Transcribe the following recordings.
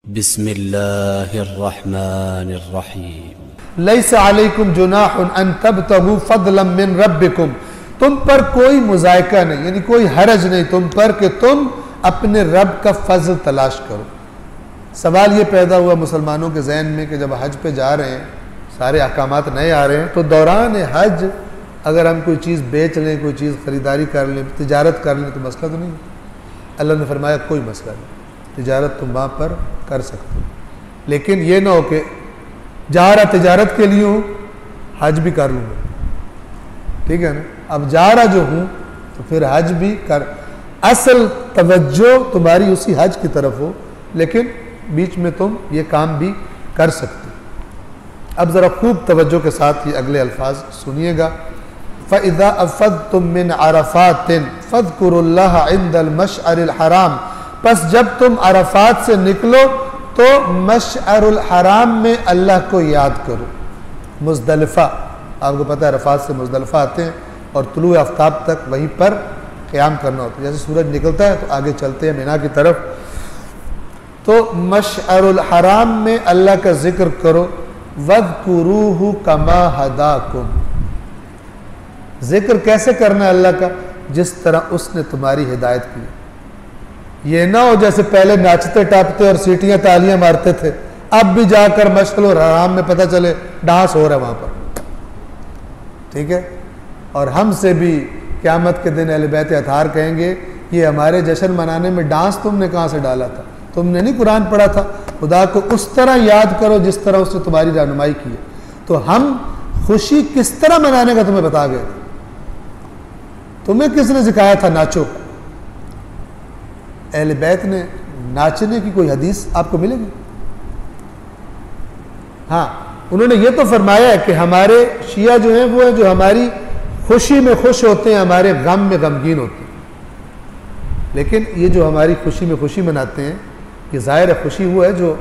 बिस्मिल्लाहिर्रहमानिर्रहीम। लैसा अलैकुम जुनाहुन अन तबतगू फदलन मिन रब्बिकुम, तुम पर कोई मुज़ायका नहीं, यानी कोई हरज नहीं तुम पर कि तुम अपने रब का फजल तलाश करो। सवाल ये पैदा हुआ मुसलमानों के जहन में कि जब हज पे जा रहे हैं, सारे अहकामात नए आ रहे हैं, तो दौरान हज अगर हम कोई चीज़ बेच लें, कोई चीज़ ख़रीदारी कर लें, तिजारत कर लें, तो मसला तो नहीं। अल्लाह ने फरमाया कोई मसला नहीं, तिजारत तुम वहाँ पर कर सकते हो, लेकिन ये ना हो कि जा रहा तिजारत के लिए हूँ, हज भी कर लूँगा, ठीक है ना। अब जा रहा जो हूँ तो फिर हज भी कर, असल तवज्जो तुम्हारी उसी हज की तरफ हो, लेकिन बीच में तुम ये काम भी कर सकते हो। अब ज़रा खूब तवज्जो के साथ ये अगले अल्फाज सुनिएगा। फ़इज़ा अफ़ज़्तुम मिन अरफ़ातिन फ़ज़्कुरुल्लाह इंदल मशअरिल हराम, बस जब तुम अरफात से निकलो तो मशअरुल हराम में अल्लाह को याद करो। मुज़दलिफ़ा, आपको पता है अरफात से मुज़दलिफ़ा आते हैं और तुलू आफ्ताब तक वहीं पर क़याम करना होता है। जैसे सूरज निकलता है तो आगे चलते हैं मिना की तरफ, तो मशअरुल हराम में अल्लाह का जिक्र करो। वज़्कुरूहु कमा हदाकुम, जिक्र कैसे करना है अल्लाह का? जिस तरह उसने तुम्हारी हिदायत की। ये ना हो जैसे पहले नाचते टापते और सीटियां तालियां मारते थे, अब भी जाकर मशअरुल हराम में पता चले डांस हो रहा है वहां पर, ठीक है। और हमसे भी क़यामत के दिन अहले बैत अतहार कहेंगे ये हमारे जश्न मनाने में डांस तुमने कहाँ से डाला था, तुमने नहीं कुरान पढ़ा था। खुदा को उस तरह याद करो जिस तरह उसने तुम्हारी रहनुमाई की है। तो हम खुशी किस तरह मनाने का तुम्हें बता गए थे, तुम्हें किसने सिखाया था नाचो? अहले बैत ने नाचने की कोई हदीस आपको मिलेगी? हाँ, उन्होंने ये तो फरमाया है कि हमारे शिया जो हैं वो है जो हमारी खुशी में खुश होते हैं, हमारे गम में गमगीन होते हैं। लेकिन ये जो हमारी खुशी में खुशी मनाते हैं, ये ज़ाहिर है खुशी वो है जो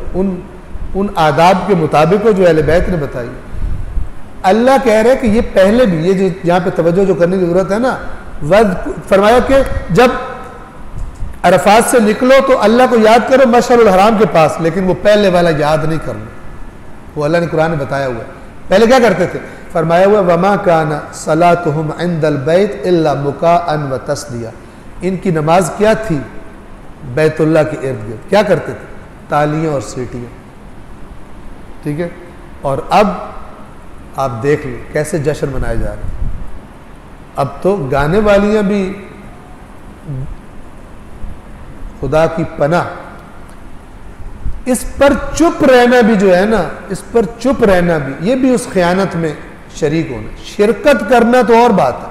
उन आदाब के मुताबिक हो जो अहले बैत ने बताई। अल्लाह कह रहे हैं कि ये पहले भी, ये जो यहाँ पे तवज्जो जो करने की ज़रूरत है ना, फरमाया कि जब अरफात से निकलो तो अल्लाह को याद करो मशअरुल हराम के पास, लेकिन वो पहले वाला याद नहीं करना, वो अल्लाह ने कुरान में बताया हुआ है। पहले क्या करते थे? फरमाया हुआ वमा काना सलातुहुम इंदल बैत इल्ला मुकाअन व तस्दिया, इनकी नमाज क्या थी? बैतुल्लाह के इर्द गिर्द क्या करते थे? तालियां और सीटियां, ठीक है। और अब आप देख लो कैसे जश्न मनाए जा रहे हैं। अब तो गाने वालियां भी, खुदा की पनाह, इस पर चुप रहना भी जो है ना, इस पर चुप रहना भी, ये भी उस खयानत में शरीक होना। शिरकत करना तो और बात है,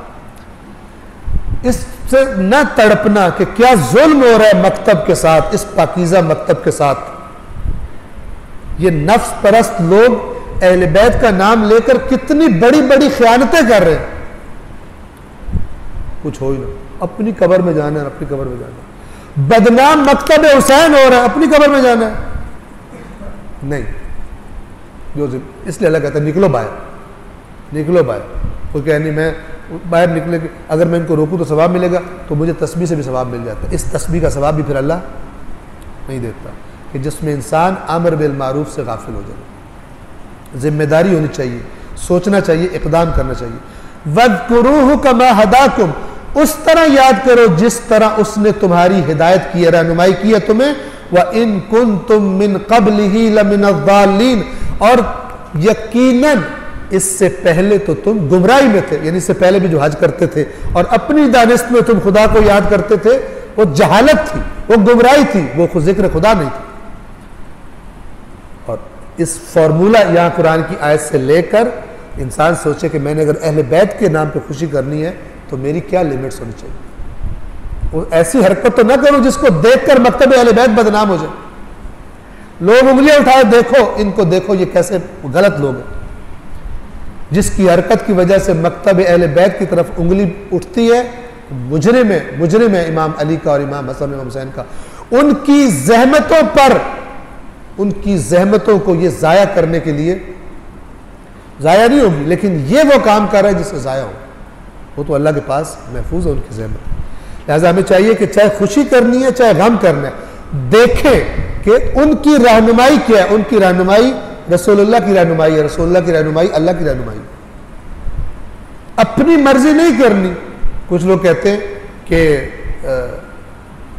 इससे न तड़पना कि क्या जुल्म हो रहा है मकतब के साथ, इस पाकीज़ा मकतब के साथ। ये नफ्स परस्त लोग अहले बैत का नाम लेकर कितनी बड़ी बड़ी खयानतें कर रहे हैं। कुछ हो ही ना, अपनी कब्र में जाना है, अपनी कब्र में जाना है। बदनाम मकतब हुसैन हो रहा है, अपनी कब्र में जाना है नहीं। जो इसलिए अल्लाह कहता है निकलो बाहर, निकलो बाहर। कोई कह नहीं मैं बाहर निकले, अगर मैं इनको रोकूं तो सवाब मिलेगा, तो मुझे तस्बीह से भी सवाब मिल जाता है। इस तस्बीह का सवाब भी फिर अल्लाह नहीं देता, कि जिसमें इंसान अमर बिल मारूफ से गाफिल हो जाए। जिम्मेदारी होनी चाहिए, सोचना चाहिए, इक़दाम करना चाहिए। वज़्कुरूहु कमा हदाकुम, उस तरह याद करो जिस तरह उसने तुम्हारी हिदायत की है, रहनुमाई की है तुम्हें। व इन कुंतुम मिन क़ब्लिही लमिनज़्ज़ालीन, और यकीनन इससे पहले तो तुम गुमराही में थे, यानी इससे पहले भी जो हज करते थे और अपनी दानिश में तुम खुदा को याद करते थे, वो जहालत थी, वो गुमराही थी, वो जिक्र खुदा नहीं था। और इस फॉर्मूला यहाँ कुरान की आयत से लेकर इंसान सोचे कि मैंने अगर अहले बैत के नाम पे खुशी करनी है तो मेरी क्या लिमिट्स होनी चाहिए। वो ऐसी हरकत तो ना करूं जिसको देखकर मकतब अहले बैत बदनाम हो जाए, लोग उंगलियां उठाए, देखो इनको, देखो ये कैसे गलत लोग हैं। जिसकी हरकत की वजह से मकतब अहले बैत की तरफ उंगली उठती है, मुजरिम है इमाम अली का और इमाम हसन इमाम हुसैन का। उनकी जहमतों पर, उनकी जहमतों को ये जाया करने के लिए, जाया नहीं होगी, लेकिन ये वो काम कर रहा है जिससे जाया हो, वो तो अल्लाह के पास महफूज है उनकी जहमत। लिहाजा हमें चाहिए कि चाहे खुशी करनी है चाहे गम करना है, देखें कि उनकी रहनुमाई क्या है। उनकी रहनुमाई रसूलुल्लाह की रहनुमाई है, रसूलुल्लाह की रहनुमाई अल्लाह की रहनुमाई। अपनी मर्जी नहीं करनी। कुछ लोग कहते हैं कि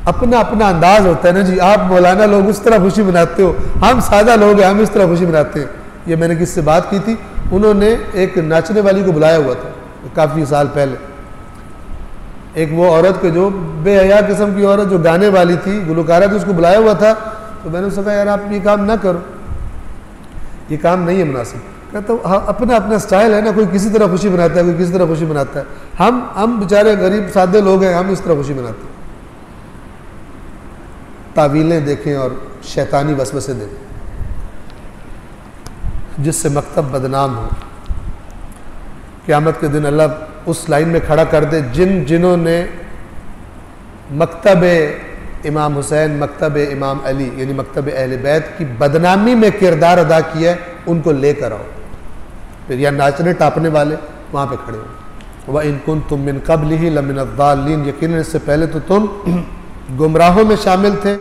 अपना अपना अंदाज होता है ना जी, आप मौलाना लोग उस तरह खुशी मनाते हो, हम सादा लोग हैं हम इस तरह खुशी मनाते हैं। ये मैंने किससे बात की थी, उन्होंने एक नाचने वाली को बुलाया हुआ था काफ़ी साल पहले। एक वो औरत के जो बेहया किस्म की औरत जो गाने वाली थी, गुलकारा थी, उसको बुलाया हुआ था। तो मैंने उससे कहा यार आप ये काम ना करो, ये काम नहीं है मुनासिब। कहता हाँ अपना अपना स्टाइल है ना, कोई किसी तरह खुशी मनाता है, कोई किसी तरह खुशी मनाता है। हम बेचारे गरीब सादे लोग हैं, हम इस तरह खुशी मनाते हैं। तावीलें देखें और शैतानी वसवसे देखें जिससे मकतब बदनाम हो। क़यामत के दिन अल्लाह उस लाइन में खड़ा कर दे जिन्होंने मकतब इमाम हुसैन, मकतब इमाम अली यानी मकतब अहले बैत की बदनामी में किरदार अदा किया है, उनको लेकर आओ। फिर या नाचने टापने वाले वहाँ पे खड़े हो। वह इन कुंतुम मिन क़ब्लिही लमिनज़्ज़ालिन, यकीनन इससे पहले तो तुम गुमराहों में शामिल थे।